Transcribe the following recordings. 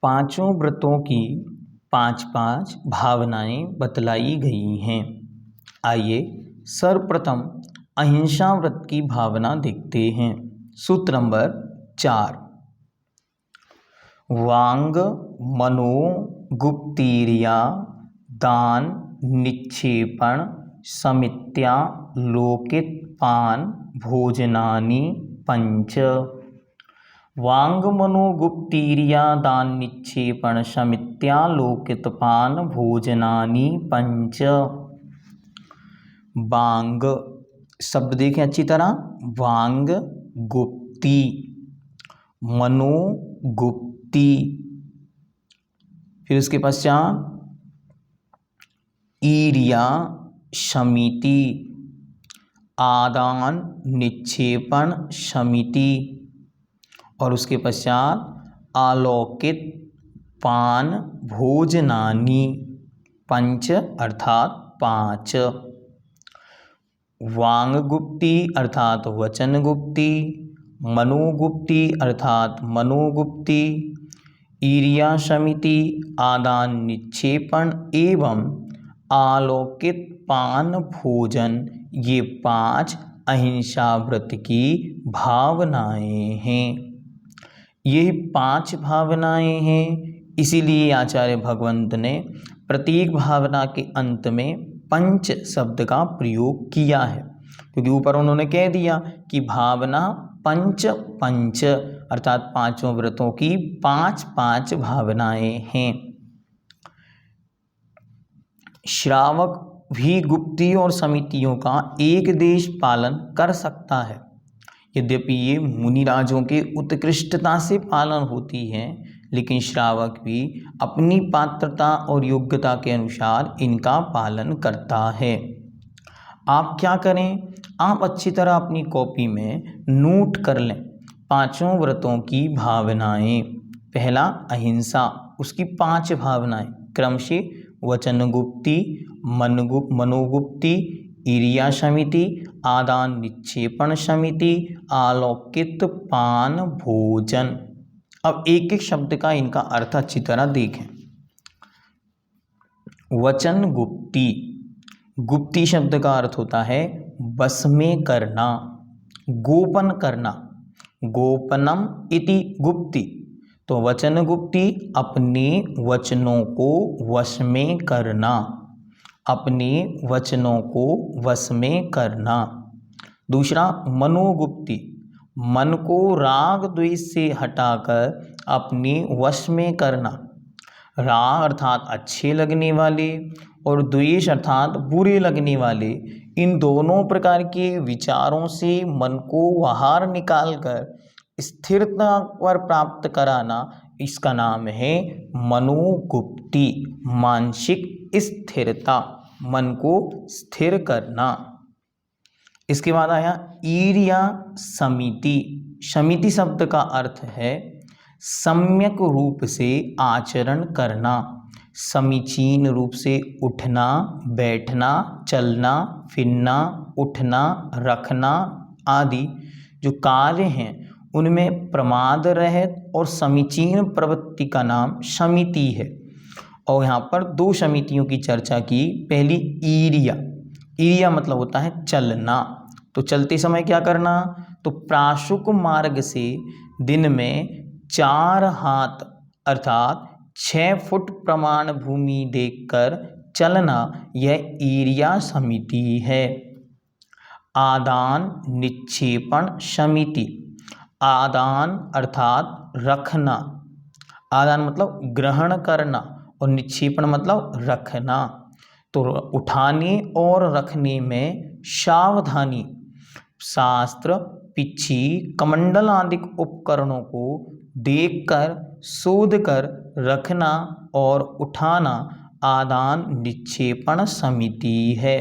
पांचों व्रतों की पांच पांच भावनाएं बतलाई गई हैं। आइए सर्वप्रथम अहिंसा व्रत की भावना देखते हैं। सूत्र नंबर 4। वांग मनो गुप्तिर्या दान निक्षेपण समित्या लोकित पान भोजनानि पंच। वांग मनो गुप्तिर्या दान निक्षेपण समित्या लोकित पान भोजनानि पंच। वांग शब्द देखें अच्छी तरह। वांग गुप्ती, मनो गुप्ती, फिर उसके पश्चात ईर्या समिति, आदान निक्षेपण समिति, और उसके पश्चात आलोकित पान भोजनानि पंच अर्थात पांच। वांग गुप्ती अर्थात वचन गुप्ती, मनोगुप्ती अर्थात मनोगुप्ती, ईर्या समिति, आदान निक्षेपण एवं आलोकित पान भोजन, ये पांच अहिंसा व्रत की भावनाएं हैं। ये पांच भावनाएं हैं, इसीलिए आचार्य भगवंत ने प्रत्येक भावना के अंत में पंच शब्द का प्रयोग किया है, क्योंकि ऊपर उन्होंने कह दिया कि भावना पंच पंच अर्थात पांचों व्रतों की पांच पांच भावनाएं हैं। श्रावक भी गुप्ती और समितियों का एक देश पालन कर सकता है। यद्यपि ये मुनिराजों के उत्कृष्टता से पालन होती है, लेकिन श्रावक भी अपनी पात्रता और योग्यता के अनुसार इनका पालन करता है। आप क्या करें, आप अच्छी तरह अपनी कॉपी में नोट कर लें पांचों व्रतों की भावनाएं। पहला अहिंसा, उसकी पांच भावनाएं क्रम से वचन गुप्ती, मनोगुप्ती, ईर्या समिति, आदान निक्षेपण समिति, आलोकित पान भोजन। अब एक एक शब्द का इनका अर्थ अच्छी तरह देखें। वचन गुप्ती, गुप्ती शब्द का अर्थ होता है बस में करना, गोपन करना, गोपनम इति गुप्ती। तो वचन गुप्ती अपने वचनों को वश में करना, अपने वचनों को वश में करना। दूसरा मनोगुप्ती, मन को राग द्वेष से हटाकर अपने वश में करना। राग अर्थात अच्छे लगने वाले और द्वेष अर्थात बुरे लगने वाले, इन दोनों प्रकार के विचारों से मन को बाहर निकालकर स्थिरता पर प्राप्त कराना, इसका नाम है मनोगुप्ती। मानसिक स्थिरता, मन को स्थिर करना। इसके बाद आया ईर्या समिति। समिति शब्द का अर्थ है सम्यक रूप से आचरण करना, समीचीन रूप से उठना, बैठना, चलना, फिरना, उठना, रखना आदि जो कार्य हैं उनमें प्रमाद रहित और समीचीन प्रवृत्ति का नाम समिति है। और यहाँ पर दो समितियों की चर्चा की। पहली ईर्या, ईर्या मतलब होता है चलना। तो चलते समय क्या करना, तो प्राशुक मार्ग से दिन में 4 हाथ अर्थात 6 फुट प्रमाण भूमि देखकर चलना, यह ईर्या समिति है। आदान निक्षेपण समिति, आदान अर्थात रखना, आदान मतलब ग्रहण करना और निक्षेपण मतलब रखना। तो उठाने और रखने में सावधानी, शास्त्र, पिच्छी, कमंडल आदि उपकरणों को देखकर शोध कर रखना और उठाना आदान निक्षेपण समिति है।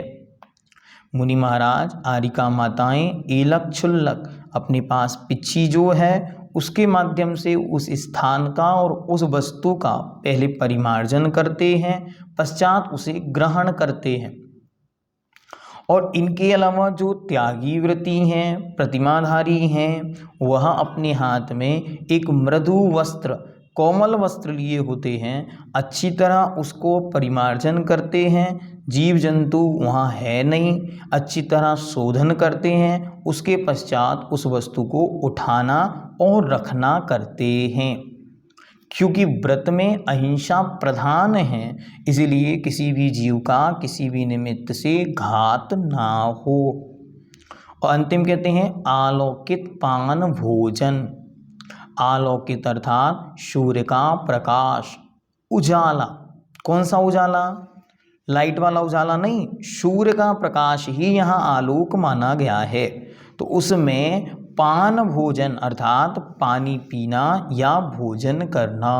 मुनि महाराज, आरिका माताएं एलक छुल्लक अपने पास पिच्छी जो है उसके माध्यम से उस स्थान का और उस वस्तु का पहले परिमार्जन करते हैं, पश्चात उसे ग्रहण करते हैं। और इनके अलावा जो त्यागी व्रती हैं, प्रतिमाधारी हैं, वह अपने हाथ में एक मृदु वस्त्र कोमल वस्त्र लिए होते हैं, अच्छी तरह उसको परिमार्जन करते हैं, जीव जंतु वहाँ है नहीं, अच्छी तरह शोधन करते हैं, उसके पश्चात उस वस्तु को उठाना और रखना करते हैं। क्योंकि व्रत में अहिंसा प्रधान है, इसलिए किसी भी जीव का किसी भी निमित्त से घात ना हो। और अंतिम कहते हैं आलोकित पान भोजन। आलोकित अर्थात सूर्य का प्रकाश, उजाला। कौन सा उजाला? लाइट वाला उजाला नहीं, सूर्य का प्रकाश ही यहाँ आलोक माना गया है। तो उसमें पान भोजन अर्थात पानी पीना या भोजन करना।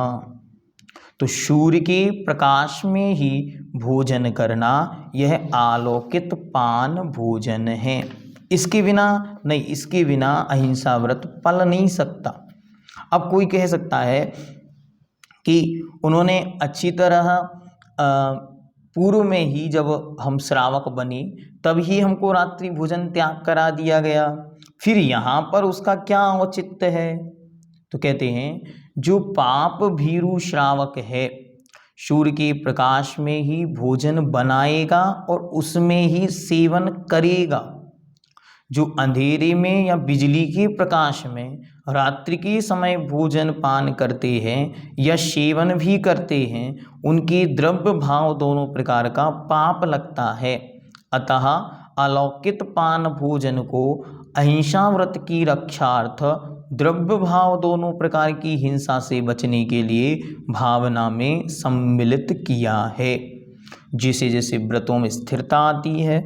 तो सूर्य के प्रकाश में ही भोजन करना, यह आलोकित पान भोजन है। इसके बिना नहीं, इसके बिना अहिंसा व्रत पल नहीं सकता। अब कोई कह सकता है कि उन्होंने अच्छी तरह पूर्व में ही जब हम श्रावक बने तब ही हमको रात्रि भोजन त्याग करा दिया गया, फिर यहाँ पर उसका क्या औचित्य है? तो कहते हैं जो पाप भीरु श्रावक है, सूर्य के प्रकाश में ही भोजन बनाएगा और उसमें ही सेवन करेगा। जो अंधेरे में या बिजली के प्रकाश में रात्रि के समय भोजन पान करते हैं या सेवन भी करते हैं, उनके द्रव्य भाव दोनों प्रकार का पाप लगता है। अतः अलौकित पान भोजन को अहिंसा व्रत की रक्षार्थ द्रव्य भाव दोनों प्रकार की हिंसा से बचने के लिए भावना में सम्मिलित किया है। जैसे जैसे व्रतों में स्थिरता आती है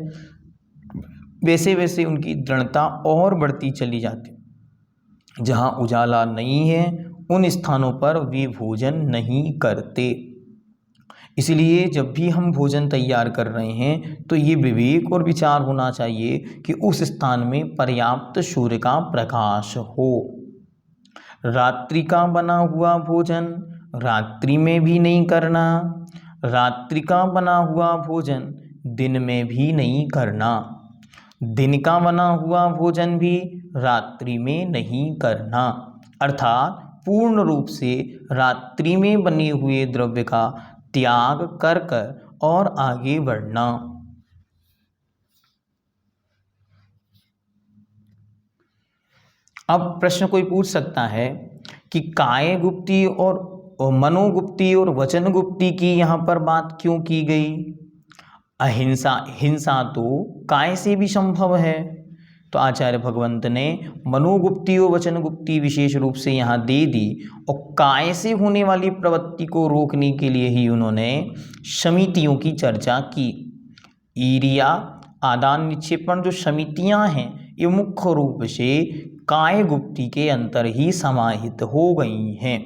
वैसे वैसे उनकी दृढ़ता और बढ़ती चली जाती। जहाँ उजाला नहीं है उन स्थानों पर वे भोजन नहीं करते। इसलिए जब भी हम भोजन तैयार कर रहे हैं तो ये विवेक और विचार होना चाहिए कि उस स्थान में पर्याप्त सूर्य का प्रकाश हो। रात्रि का बना हुआ भोजन रात्रि में भी नहीं करना, रात्रि का बना हुआ भोजन दिन में भी नहीं करना, दिन का बना हुआ भोजन भी रात्रि में नहीं करना। अर्थात पूर्ण रूप से रात्रि में बने हुए द्रव्य का त्याग कर कर और आगे बढ़ना। अब प्रश्न कोई पूछ सकता है कि काय गुप्ती और मनोगुप्ती और वचन गुप्ती की यहाँ पर बात क्यों की गई? हिंसा तो काय से भी संभव है, तो आचार्य भगवंत ने मनोगुप्ती और वचन गुप्ती विशेष रूप से यहाँ दे दी और काय से होने वाली प्रवृत्ति को रोकने के लिए ही उन्होंने समितियों की चर्चा की। ईर्ष्या आदान निक्षेपण जो समितियाँ हैं ये मुख्य रूप से काय गुप्ती के अंतर ही समाहित हो गई हैं।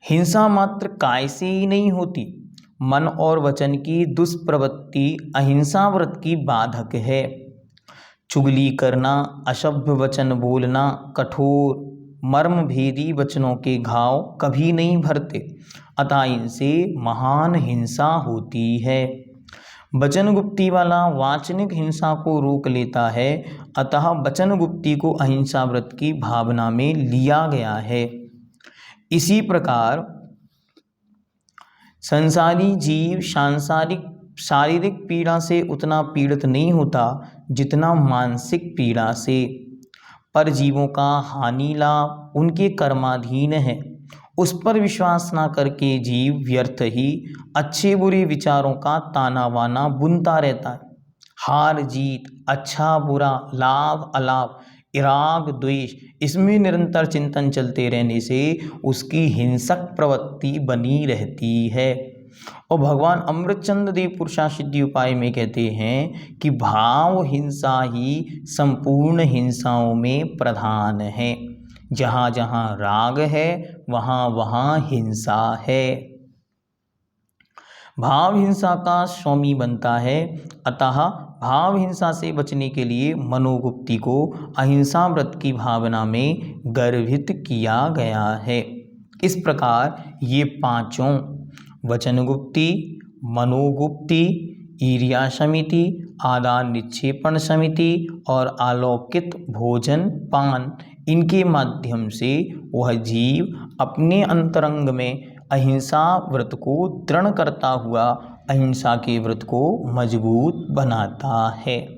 हिंसा मात्र काय से ही नहीं होती, मन और वचन की दुष्प्रवृत्ति अहिंसा व्रत की बाधक है। चुगली करना, अशुभ वचन बोलना, कठोर मर्म भेदी वचनों के घाव कभी नहीं भरते, अतः इनसे महान हिंसा होती है। वचन गुप्ती वाला वाचनिक हिंसा को रोक लेता है, अतः वचन गुप्ती को अहिंसा व्रत की भावना में लिया गया है। इसी प्रकार संसारी जीव शारीरिक पीड़ा से उतना पीड़ित नहीं होता जितना मानसिक पीड़ा से। पर जीवों का हानि लाभ उनके कर्माधीन है, उस पर विश्वास ना करके जीव व्यर्थ ही अच्छे बुरे विचारों का ताना बाना बुनता रहता है। हार जीत, अच्छा बुरा, लाभ अलाभ, राग द्वेष, इसमें निरंतर चिंतन चलते रहने से उसकी हिंसक प्रवृत्ति बनी रहती है। और भगवान अमृतचंद्र देव पुरुषासिद्धि उपाय में कहते हैं कि भाव हिंसा ही संपूर्ण हिंसाओं में प्रधान है। जहाँ जहाँ राग है वहाँ वहाँ हिंसा है। भाव हिंसा का स्वामी बनता है, अतः भाव हिंसा से बचने के लिए मनोगुप्ती को अहिंसा व्रत की भावना में गर्भित किया गया है। इस प्रकार ये पांचों वचनगुप्ती, मनोगुप्ती, ईर्ष्या समिति, आदान निक्षेपण समिति और अलौकिक भोजन पान, इनके माध्यम से वह जीव अपने अंतरंग में अहिंसा व्रत को दृढ़ करता हुआ अहिंसा के व्रत को मजबूत बनाता है।